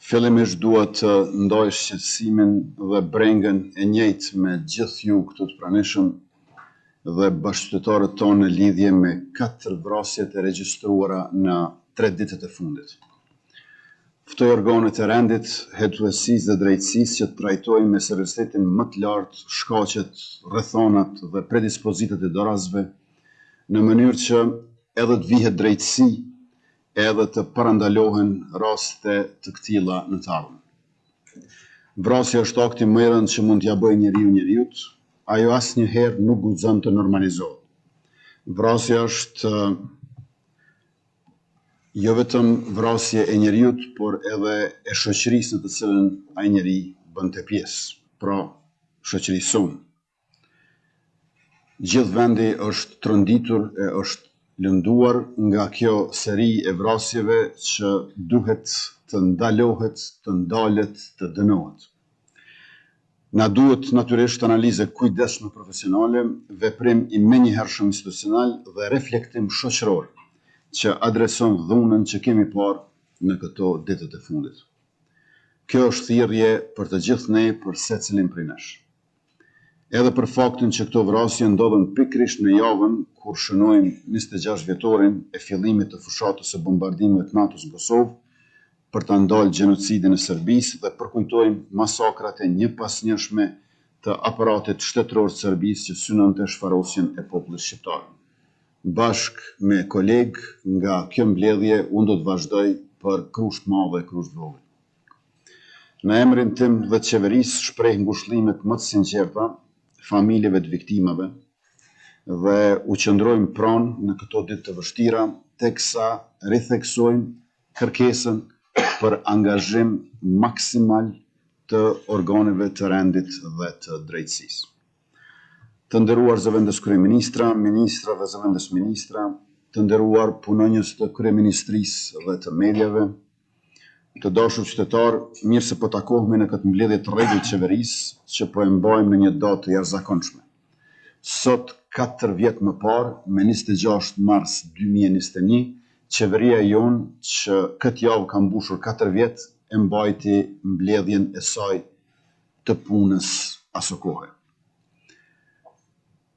Fillimisht dua të ndaj shqetësimin dhe brengën e njëjtë me gjithë ju këtu të pranishëm dhe bashkëqytetarët tonë në lidhje me 4 vrasjet e regjistruara në 3 ditët e fundit. Ftoj organet e rendit, hetuesisë dhe drejtësisë që të trajtojnë me seriozitetin më të lartë shkaqet, rrethonat dhe predispozitat e dorazëve në mënyrë që edhe të vihet drejtësi edhe të parandalohen raste të këtilla në të ardhmen. Vrasja është akti më i rëndë që mund t'ja bëjë njeriu njeriut, ajo asnjëherë nuk guxon të normalizohet. Vrasja është jo vetëm vrasje e njeriut, por edhe e shoqërisë në të cilën ai njeri bënte pjesë, pra shoqërisë sonë. Gjithë vendi është tronditur e është lënduar nga kjo seri e vrasjeve që duhet të ndalohet, të ndalet, të dënohet. Na duhet natyrisht analizë kujdesshme profesionale, veprim i menjëhershëm institucional dhe reflektim shoqëror që adreson dhunën që kemi parë në këto ditët e fundit. Kjo është thirrje për të gjithë ne, për secilin prej nesh. Edhe për faktin që këto vrasje ndodhen pikërisht në javën kur shënojmë 26 vjetorin e fillimit të fushatës së bombardimeve të NATO-s në Kosovë për ta ndalë gjenocidin e Serbisë dhe përkujtojmë masakrat e njëpasnjëshme të aparatit shtetëror të Serbisë që synonte shfarosjen e popullit shqiptar. Bashkë me kolegë nga kjo mbledhje, unë do të vazhdoj për Krusht Madhe e Krusht Vogël. Në emrin tim dhe të qeverisë shpreh ngushëllimet më të sinqerta familjeve të viktimave dhe u qëndrojmë pranë në këto ditë të vështira, teksa ritheksojmë kërkesën për angazhim maksimal të organeve të rendit dhe të drejtësisë. Të nderuar zëvendës kryeministra, ministra dhe zëvendës ministra, të nderuar punonjës të kryeministrisë dhe të mediave, të dashur qytetar, mirë se po takohemi në këtë mbledhje të rregullt të qeverisë që po e mbajmë në një datë të jashtëzakonshme. Sot, 4 vjet më parë, me 26 mars 2021, qeveria jonë që këtë javë ka mbushur 4 vjet e mbajti mbledhjen e saj të punës aso kohe.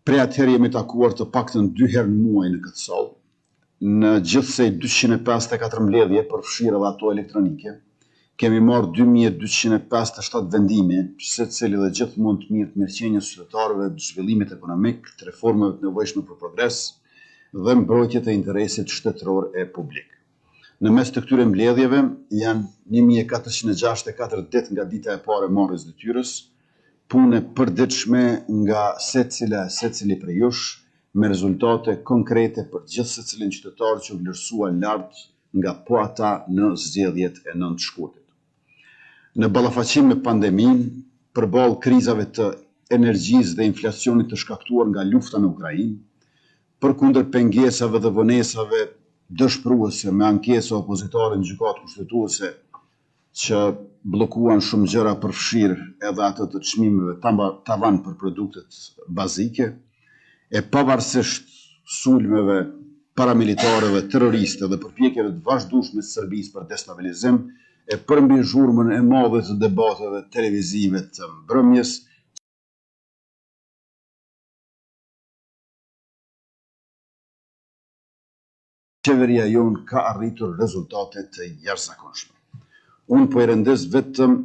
Prej atëherë jemi takuar të paktën 2 herë në muaj në këtë sallë, në gjithsej 254 mbledhje përfshirë edhe ato elektronike. Kemi marrë 2257 vendime, secili dhe gjithmonë të mirë të mirëqenies së qytetarëve, të zhvillimit ekonomik, të reformave të nevojshme për progres dhe mbrojtje të interesit shtetëror e publik. Në mes të këtyre mbledhjeve janë 1464 ditë nga dita e parë e marrjes detyrës, punë përditshme nga secili prej jush, me rezultate konkrete për gjithë secilin qytetar që u vlerësua lart nga po ata në zgjedhjet e 9 shkurtit. Në ballafaqim me pandeminë, përballë krizave të energjisë dhe inflacionit të shkaktuar nga lufta në Ukrainë, përkundër pengesave dhe vonesave dëshpëruese me ankesa opozitare në gjykatë kushtetuese që bllokuan shumë gjëra përfshirë edhe ato të çmimeve tavan për produktet bazike, e pavarësisht sulmeve paramilitare dhe terroriste dhe përpjekjeve të vazhdueshme të Serbisë për destabilizim, e përmbi zhurmën e madhe të debateve televizive të mbrëmjes, qeveria jonë ka arritur rezultate të jashtëzakonshme. Unë po i rendes vetëm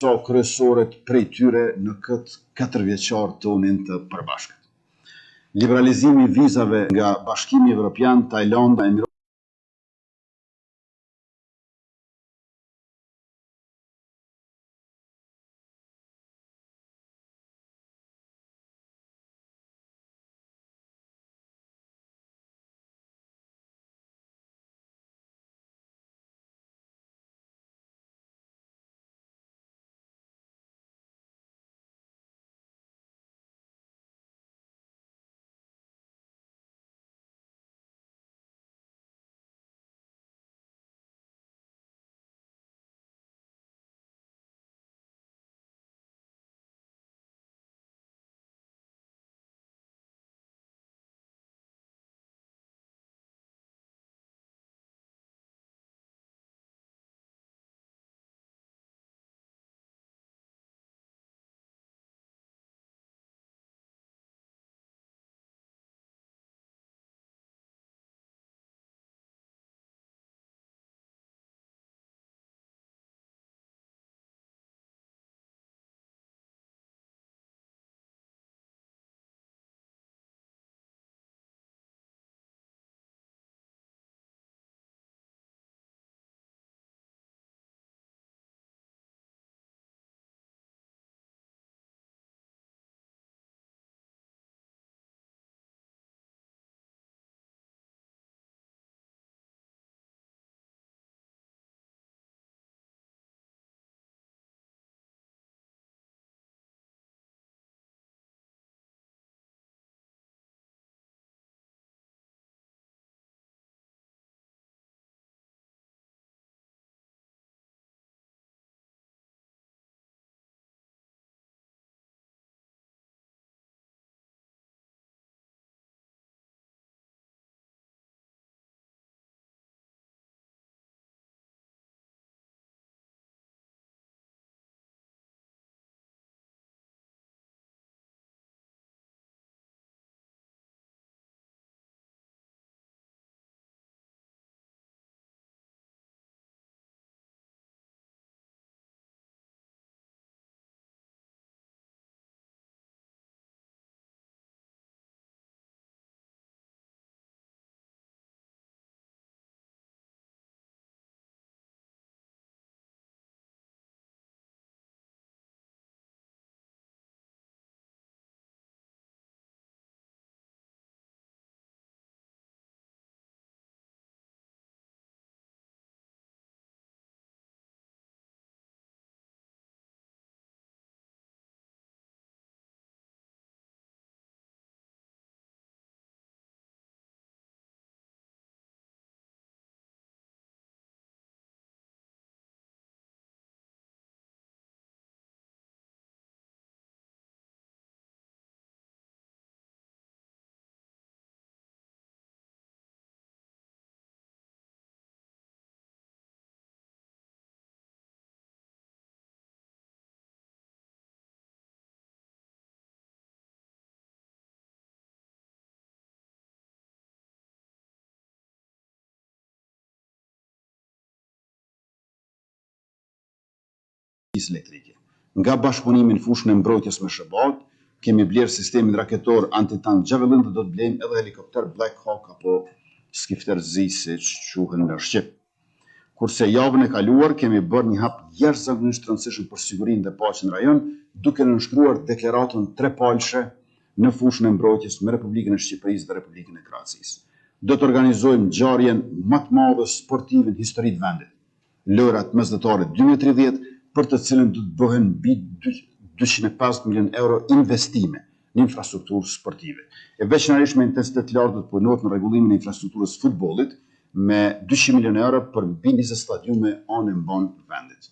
kryesoret prej tyre në këtë 4 vjeçar tonin të përbashkët. Liberalizimi i vizave nga Bashkimi Evropian, Tajlanda, elektrike. Nga bashkëpunimi në fushën e mbrojtjes me SHBA-t, kemi blerë sistemin raketor antitank Javelin dhe do të blejmë edhe helikopter Black Hawk apo skifter Z, siç quhen në Shqip. Kurse javën e kaluar kemi bërë një hap jashtëzakonisht të rëndësishëm për sigurinë dhe paqen në rajon, duke nënshkruar deklaratën trepalshe në fushën e mbrojtjes me Republikën e Shqipërisë dhe Republikën e Kroacisë. Do të organizojmë ngjarjen më të madhe sportive në historitë vendit, lojrat mesdhetare 2030, për të cilën do të bëhen mbi 250 milion euro investime në infrastrukturë sportive. E veçanërisht me intensitet të lartë do të punohet në rregullimin e infrastrukturës futbollit me 200 milion euro për mbi 20 stadiume anë mban vendit.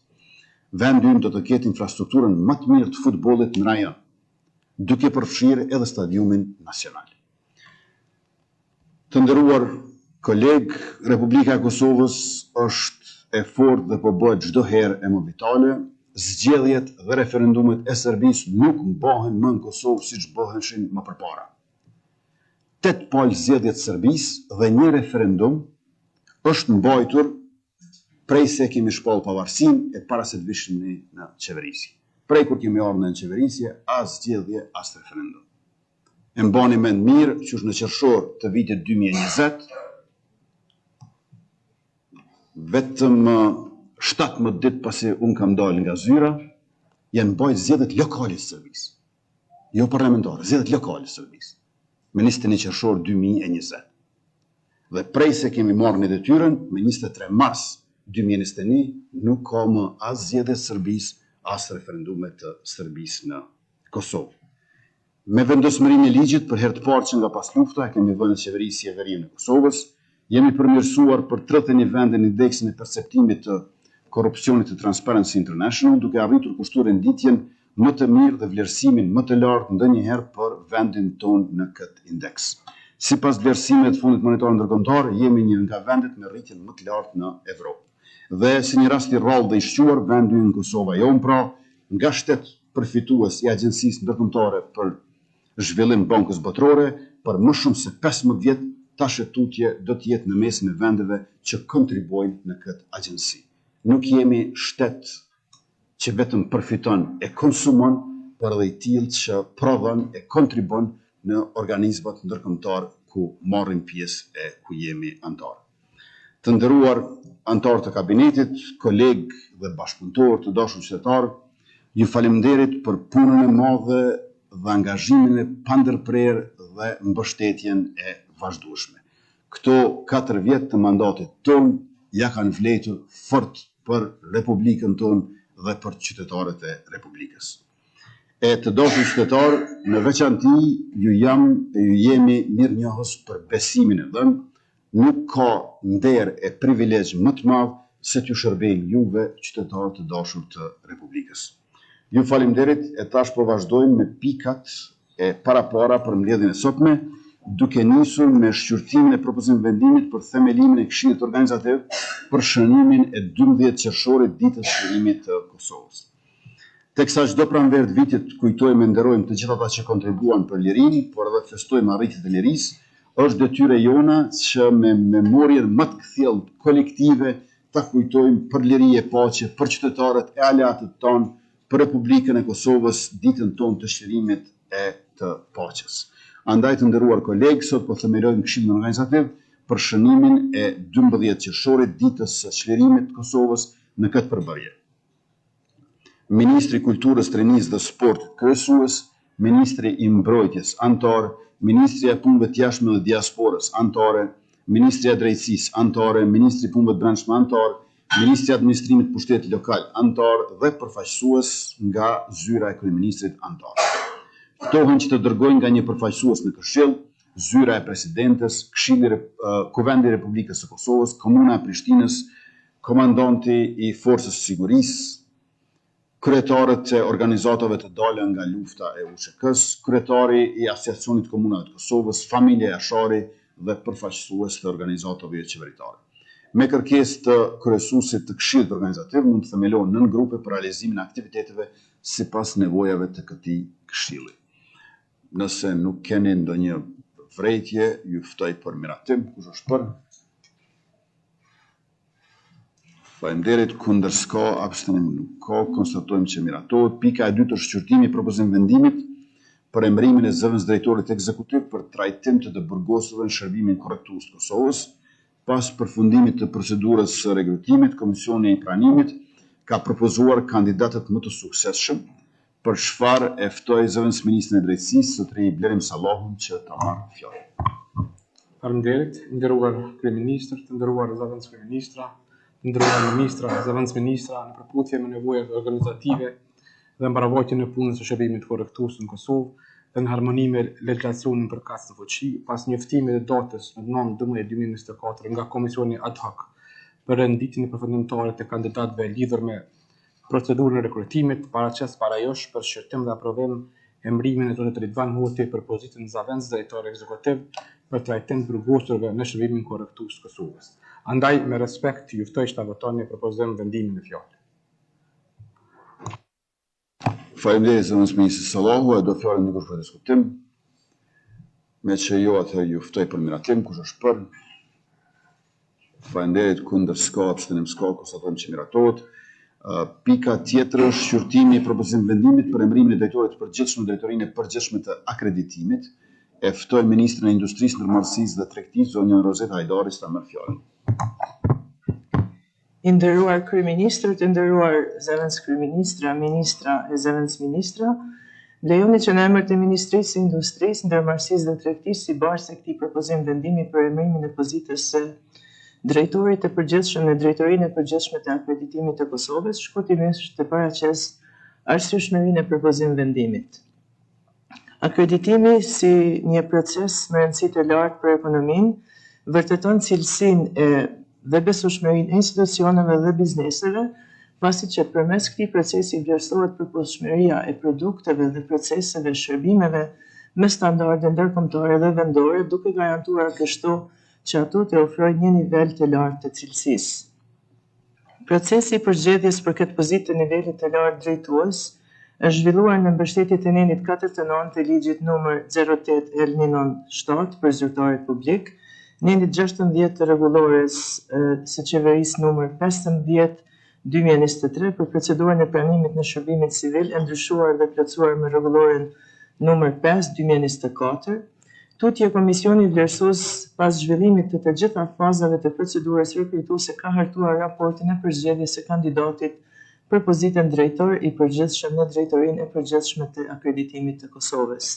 Vendi ynë do të ketë infrastrukturën më të mirë të futbollit në rajon, duke përfshirë edhe stadiumin nacional. Të nderuar kolegë, Republika e Kosovës është e fortë dhe po bëhet çdo herë e më vitale. Zgjedhjet dhe referendumet e Serbisë nuk mbahen më në Kosovë siç bëheshin më përpara. 8 palë zgjedhjet të Serbisë dhe një referendum është mbajtur prej se kemi shpallë pavarësinë e para se të vishim ne në qeverisje. Prej kur kemi ardhur në qeverisje, as zgjedhje, as referendum. E mbani mend mirë që është në qershor të vitit 2020, vetëm 17 ditë pasi unë kam dalë nga zyra, janë bajt zgjedhjet lokale të Serbisë. Jo parlamentare, zgjedhjet lokale të Serbisë. Me 21 qershor 2020. Dhe prej se kemi marrë në detyrën, me 23 mars 2021, nuk ka më as zgjedhjet të Serbisë, as referendumet të Serbisë në Kosovë. Me vendosmërinë e ligjit, për herë të parë që nga pas lufta, kemi vënë në qeverisje veriun e Kosovës, jemi përmirësuar për 31 vende në indeksin e perceptimit të korrupsionit të Transparency International, duke arritur kushtuar renditjen më të mirë dhe vlerësimin më të lartë ndonjëherë për vendin tonë në këtë indeks. Sipas vlerësimeve të Fundit Monetar Ndërkombëtar, jemi një nga vendet me rritjen më të lartë në Evropë. Dhe si një rast i rrallë dhe i shquar, vendi ynë Kosova jon pra, nga shtet përfitues i Agjencisë Ndërkombëtare për Zhvillim Bankës Botërore, për më shumë se 15 vjet, tash e tutje do të jetë në mesin e vendeve që kontribuojnë në këtë agjenci. Nuk jemi shtet që vetëm përfiton e konsumon, por edhe i tillë që prodhon e kontribon në organizmat ndërkombëtar ku marrin pjesë e ku jemi antar. Të nderuar antar të kabinetit, kolegë dhe bashkëpunëtorë të dashur qytetarë, ju faleminderit për punën e madhe dhe angazhimin e pandërprerë dhe mbështetjen e vazhdueshme. Këto 4 vjet të mandatit tonë ja kanë vlerëtur fort për Republikën tonë dhe për qytetarët e Republikës. E të dashur qytetarë, në veçanti ju jemi mirënjohës për besimin e dhënë, nuk ka nder e privilegj më të madh se t'ju shërbejmë juve, qytetarët të dashur të Republikës. Ju faleminderit e tash po vazhdojmë me pikat e para për mbledhjen e sotme, duke nisur me shqyrtimin e propozimit vendimit për themelimin e Këshillit Organizativ për shënimin e 12 qershorit ditës shërimit të Kosovës. Teksa çdo pranverë të vitit kujtojmë e nderojmë të gjithë ata që kontribuan për lirinë, por edhe festojmë arritjet e lirisë, është detyra jona që me memorien më të kthjellë kolektive ta kujtojmë për liri e paqe, për qytetarët e aleatët tonë, për Republikën e Kosovës, ditën tonë të shërimit e të paqes. Andaj të nderuar kolegë, sot po themelojmë Këshillin Organizativ për shënimin e 12 qershorit ditës së çlirimit të Kosovës në këtë përbërje. Ministri i Kulturës, Rinisë dhe Sport kryesues, Ministri i Mbrojtjes antar, Ministri i Punëve të Jashtme dhe Diasporës antare, Ministri i Drejtësisë antare, Ministri i Punëve të Brendshme antar, Ministri i Administrimit të Pushtetit Lokal antar dhe përfaqësues nga zyra e kryeministrit antar. Ftohen që të dërgojnë nga një përfaqësues në Këshill, zyra e presidentes, Kuvendi i Republikës së Kosovës, Komuna e Prishtinës, komandanti i Forcës së Sigurisë, kryetarët e organizatave të dalën nga lufta e UÇK-s, kryetari i Asociacionit Komunave të Kosovës, familja Jashari dhe përfaqësues të organizatave qeveritare. Me kërkesë të kryesuesit të Këshillit Organizativ mund të themelohen nën grupe për realizimin e aktiviteteve sipas nevojave të këtij këshilli. Nëse nuk keni ndonjë vërejtje, ju ftoj për miratim, kush është për? Faleminderit, kundër s'ka, abstenim nuk ka, konstatojmë që miratohet. Pika e dytë është shqyrtimi i propozim vendimit për emërimin e zëvendës drejtorit ekzekutiv për trajtim të burgosëve në shërbimin korrektues të Kosovës. Pas përfundimit të procedurës së rekrutimit, Komisioni i Pranimit ka propozuar kandidatët më të suksesshëm, për çfarë e ftoi zëvendës ministrin e drejtësisë, Zotëri Blerim Sallahun, që ta marrë fjalën. Faleminderit, nderuar kryeministër, të nderuar zëvendës kryeministra, të nderuar ministra, zëvendës ministra, në përputhje me nevojat organizative dhe mbaravojtjen e punës së shërbimit korrektues në Kosovë dhe në harmoni me legjislacionin përkatës në fuqi, pas njoftimit të datës në 9/12/2024 nga Komisioni ad hoc për renditjen e përfundimtare të kandidatëve lidhur me procedurën e rekrutimit, paraqes parajosh për shqyrtim dhe aprovim emërimin e Zotit Ridvan Hoti për pozitën zëvendës drejtor ekzekutiv për trajtim të burgosurve në shërbimin korrektues të Kosovës. Andaj, me respekt, ju ftoj që ta votoni propozim vendimin e fjalës. Faleminderit zëvendës ministrit Sallahu, e do fjalën dikush për diskutim. Me që jo atë ju ftoj për miratim, kush është për? Faleminderit, kundër s'ka, abstenim s'ka, konstatojmë që miratohet. Pika tjetër është shqyrtimi i propozim vendimit për emërimin e drejtorit të përgjithshëm në drejtorinë e përgjithshme të akreditimit. E ftoj ministrin e Industrisë, Ndërmarrësisë dhe Tregtisë, zonjën Rozeta Hajdari, ta marrë fjalën. I nderuar kryeministër, të nderuar zëvendës kryeministra, ministra e zëvendës ministra, lejoni që në emër të Ministrisë së Industrisë, Ndërmarrësisë dhe Tregtisë si barse këtij propozim vendimi për emërimin e pozitës së drejtorit të përgjithshëm në drejtorinë e përgjithshme të akreditimit të Kosovës, shkurtimisht të paraqes arsyeshmërinë e propozim vendimit. Akreditimi si një proces me rëndësi të lartë për ekonominë vërteton cilësinë dhe besueshmërinë e institucioneve dhe bizneseve, pasi që përmes këtij procesi vlerësohet përputhshmëria e produkteve dhe proceseve shërbimeve me standarde ndërkombëtare dhe vendore, duke garantuar kështu që ato të ofrojnë një nivel të lartë të cilësisë. Procesi i përgjedhjes për këtë pozitë të nivelit të lartë drejtues është zhvilluar në mbështetje të nenit 49 të ligjit numër 08/197 për zyrtarit publik, nenit 16 të rregullores së qeverisë numër 15/2023 për procedurën e pranimit në shërbimin civil e ndryshuar dhe plotësuar me rregulloren numër 5/2024. Tutje komisioni vlerësues pas zhvillimit të gjitha fazave të procedurës rekrutuese ka hartuar raportin e përgjedhjes së kandidatit për pozitën drejtor i përgjithshëm në drejtorinë e përgjithshme të akreditimit të Kosovës.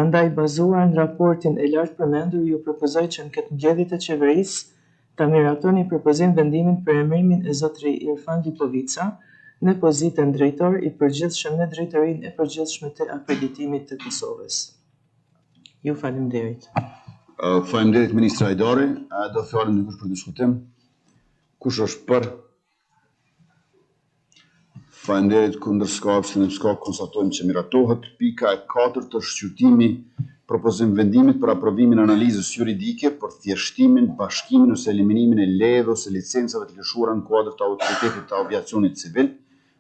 Andaj, bazuar në raportin e lartë përmendur, ju propozoj që në këtë mbledhje të qeverisë ta miratoni propozim vendimin për emërimin e zotëri Irfan Lipovica në pozitën drejtor i përgjithshëm në drejtorinë e përgjithshme të akreditimit të Kosovës. Ju faleminderit. Faleminderit ministra Hajdari, do fjalën dikush për diskutim. Kush është për? Faleminderit, kundër s'ka, abstenim s'ka, konstatojmë që miratohet. Pika e 4 është shqyrtimi propozim vendimit për aprovimin e analizës juridike për thjeshtimin, bashkimin ose eliminimin e lejeve ose licencave të lëshuara në kuadër të Autoritetit të Aviacionit Civil,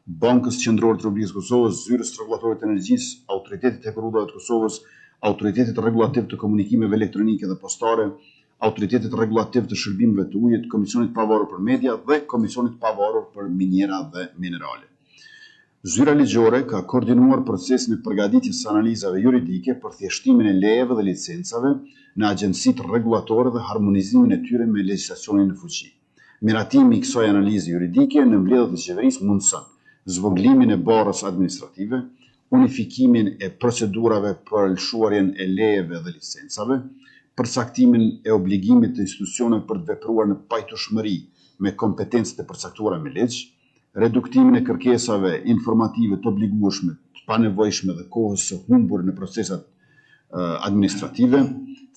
Bankës Qendrore të Republikës së Kosovës, Zyrës Rregullatorit të Energjisë, Autoritetit të Rrugave të Kosovës, Autoritetit Rregullativ të Komunikimeve Elektronike dhe Postare, Autoritetit Rregullativ të Shërbimeve të Ujit, Komisionit Pavarur për Media dhe Komisionit Pavarur për Minjera dhe Minerale. Zyra ligjore ka koordinuar procesin e përgatitjes së analizave juridike për thjeshtimin e lejeve dhe licencave në agjencitë rregullatore dhe harmonizimin e tyre me legjislacionin në fuqi. Miratimi i kësaj analize juridike në mbledhjet e qeverisë mundson zvoglimin e barrës administrative, unifikimin e procedurave për lëshuarjen e lejeve dhe licencave, përcaktimin e obligimit të institucioneve për të vepruar në pajtueshmëri me kompetencët e përcaktuara me ligj, reduktimin e kërkesave informative të obligueshme, të panevojshme dhe kohës së humbur në procesat administrative,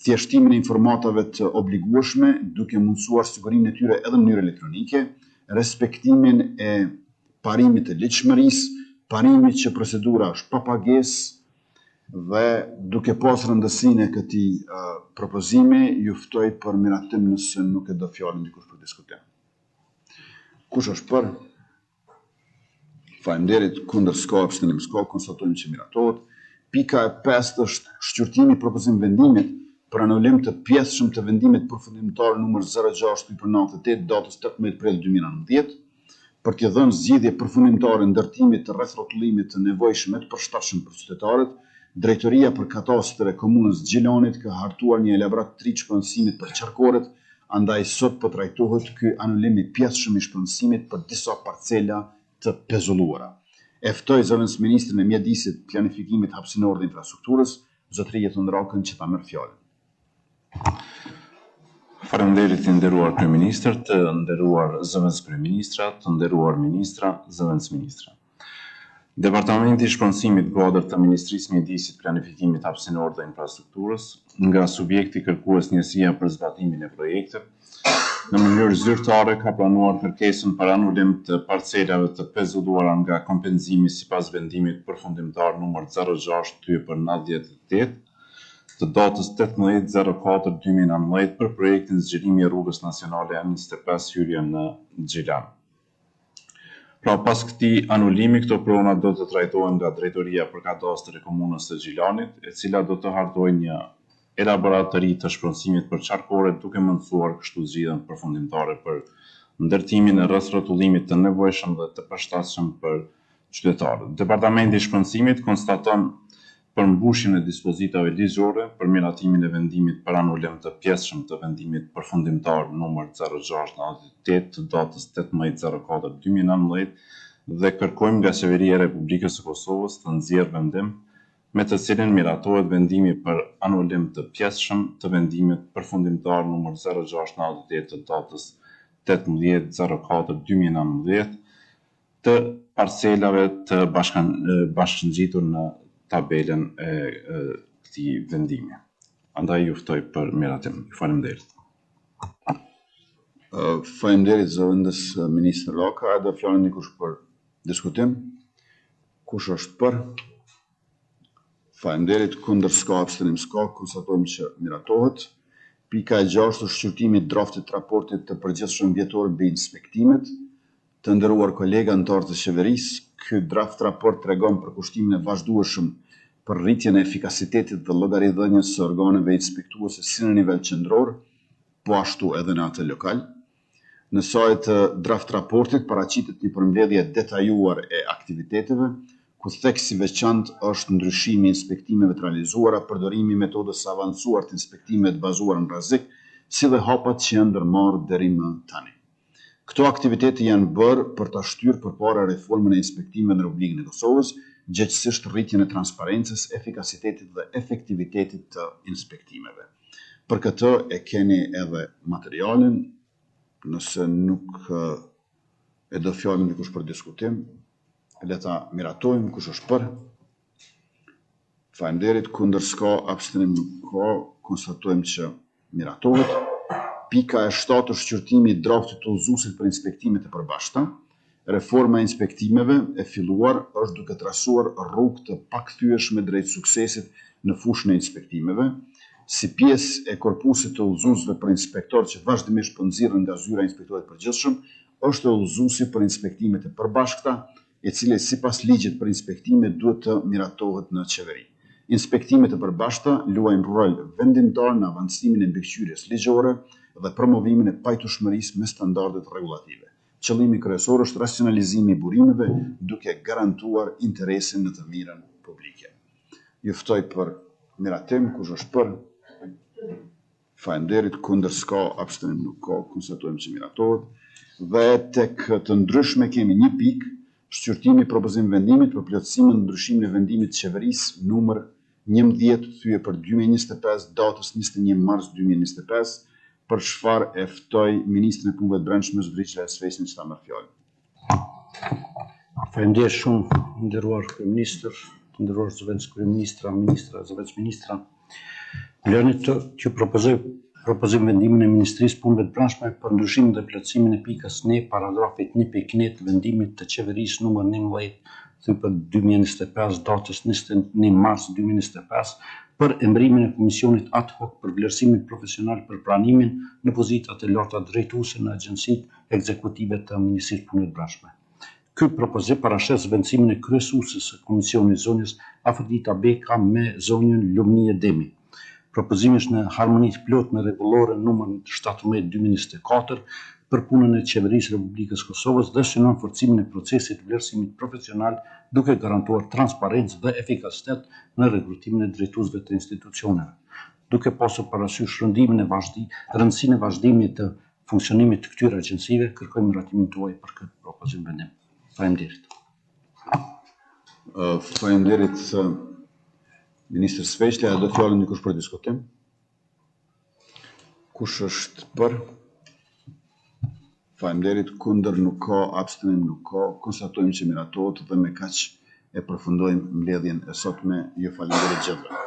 thjeshtimin e informatave të obligueshme duke mundësuar sigurinë e tyre edhe në mënyrë elektronike, respektimin e parimit të ligjshmërisë, parimit që procedura është pa pagesë dhe duke pas rëndësinë e këtij propozimi, ju ftoj për miratim nëse nuk e do fjalën dikush për diskutim. Kush është për? Faleminderit, kundër s'ka, abstenim s'ka, konstatojmë që miratohet. Pika e 5 është shqyrtimi i propozim vendimit për anulim të pjesëshëm të vendimit përfundimtar numër 06/98 datës 18 prill 2019. për t'i dhënë zgjidhje përfundimtare ndërtimit të rrethrotullimit të nevojshëm të përshtatshëm për qytetarët, Drejtoria për Katastër e Komunës Gjilanit ka hartuar një elaborat të ri shpronësimit për qarkoret, andaj sot po trajtohet ky anulim i pjesëshëm i shpronësimit për disa parcela të pezulluara. E ftoj zëvendës ministrin e mjedisit, planifikimit hapësinor dhe infrastrukturës, zotëri Jeton Drakën, që ta merr fjalën. Faleminderit të nderuar kryeministër, të nderuar zëvendës kryeministra, të nderuar ministra, zëvendës ministra. Departamenti i Shpronësimit kuadër të Ministrisë Mjedisit, Planifikimit Hapësinor dhe Infrastrukturës, nga subjekti kërkues njësia për zbatimin e projektit, në mënyrë zyrtare ka planuar kërkesën për anulim të parcelave të pezulluara nga kompenzimi sipas vendimit përfundimtar numër 06/98 të datës 18/04/2019 për projektin zgjerimi i rrugës nacionale M25 hyrje në Gjilan. Pra pas këtij anulimi, këto prona do të trajtohen nga Drejtoria për Katastër e Komunës së Gjilanit, e cila do të hartojë një elaborat të ri të shpronësimit për qarkoret, duke mësuar kështu zgjidhjen përfundimtare për ndërtimin e rrethrotullimit të nevojshëm dhe të përshtatshëm për qytetarët. Departamenti i Shpronësimit konstaton përmbushjen e dispozitave ligjore për miratimin e vendimit për anulim të pjesëshëm të vendimit përfundimtar numër 06/98 të datës 18/04/2019 dhe kërkojmë nga Qeveria e Republikës së Kosovës të nxjerrë vendim me të cilin miratohet vendimi për anulim të pjesëshëm të vendimit përfundimtar numër 06/98 të datës 18/04/2019 të parcelave të bashkëngjitur në tabelën e këtij vendimi. Andaj ju ftoj për miratim. Faleminderit. Faleminderit zëvendës ministër Loka. A do fjalën dikush për diskutim? Kush është për? Faleminderit. Kundër s'ka, abstenim s'ka, konstatojmë që miratohet. Pika e 6 është shqyrtimi i draftit raportit të përgjithshëm vjetor mbi inspektimet. Të nderuar kolega anëtarë të qeverisë, ky draft raport tregon për kushtimin e vazhdueshëm për rritjen e efikasitetit dhe llogaridhënies së organeve inspektuese si në nivel qendror, po ashtu edhe në atë lokal. Në saj të draft raportit paraqitet një përmbledhje detajuar e aktiviteteve, ku theksi veçantë është ndryshimi i inspektimeve të realizuara, përdorimi i metodës së avancuar të inspektimeve të bazuar në rrezik, si dhe hapat që janë ndërmarrë deri më tani. Këto aktivitete janë bërë për ta shtyrë përpara reformën e inspektimeve në Republikën e Kosovës, gjithsesi rritjen e transparencës, efikasitetit dhe efektivitetit të inspektimeve. Për këtë e keni edhe materialin, nëse nuk e do fjalën dikush për diskutim, le ta miratojmë. Kush është për? Faleminderit. Kundër s'ka, abstenim nuk ka, konstatojmë që miratohet. Pika e 7 është shqyrtimi i draftit të udhëzuesit për inspektimet e përbashkëta. Reforma e inspektimeve e filluar është duke trasuar rrugë të pakthyeshme drejt suksesit në fushën e inspektimeve. Si pjesë e korpusit të udhëzuesve për inspektor që vazhdimisht po nxirren nga zyra e inspektorit përgjithshëm, është udhëzuesi për inspektimet e përbashkëta, i cili sipas ligjit për inspektime duhet të miratohet në qeveri. Inspektimet e përbashkëta luajnë rol vendimtar në avancimin e mbikëqyrjes ligjore dhe promovimin e pajtueshmërisë me standardet rregullative. Qëllimi kryesor është racionalizimi i burimeve duke garantuar interesin në të mirën publike. Ju ftoj për miratim. Kush është për? Faleminderit. Kundër s'ka, abstenim nuk ka, konstatojmë që miratohet. Dhe tek të ndryshme kemi një pikë, shqyrtimi i propozim vendimit për plotësimin e ndryshimin e vendimit të qeverisë numër 11 thyje për 2025 datës 21 mars 2025, për çfarë e ftoj ministrin e punëve të brendshme Zotërinë Elsvesin që ta merr fjalën. Faleminderit shumë, nderuar kryeministër, të nderuar zëvendës kryeministra, ministra, zëvendës ministra. Lëni të propozim vendimin e Ministrisë Punëve të Brendshme për ndryshimin dhe plotësimin e pikës në paragrafit 1.1 të vendimit të qeverisë numër 11 për 2025 datës 21 mars 2025 për emërimin e komisionit ad hoc për vlerësimin profesional për pranimin në pozitat e larta drejtuese në agjencitë ekzekutive të Ministrisë Punëve të Brendshme. Ky propozim parashes vendësimin e kryesuesës së komisionit zonjës Afrodita Beka me zonjën Lumnie Demi. Propozimi është në harmoni të plot me rregullore numër 17/2024 për punën e Qeverisë Republikës Kosovës dhe synon forcimin e procesit vlerësimit profesional duke garantuar transparencë dhe efikasitet në rekrutimin e drejtuesve të institucioneve. Duke pasur parasysh rëndësinë e vazhdimit të funksionimit të këtyre agjensive, kërkojmë miratimin tuaj për këtë propozim vendim. Faleminderit. Faleminderit Ministër Sveçli, a do fjalën dikush për diskutim? Kush është për? Faleminderit, kundër nuk ka, abstenim nuk ka, konstatojmë që miratohet dhe me kaq e përfundojmë mbledhjen e sotme. Ju faleminderit gjithëve.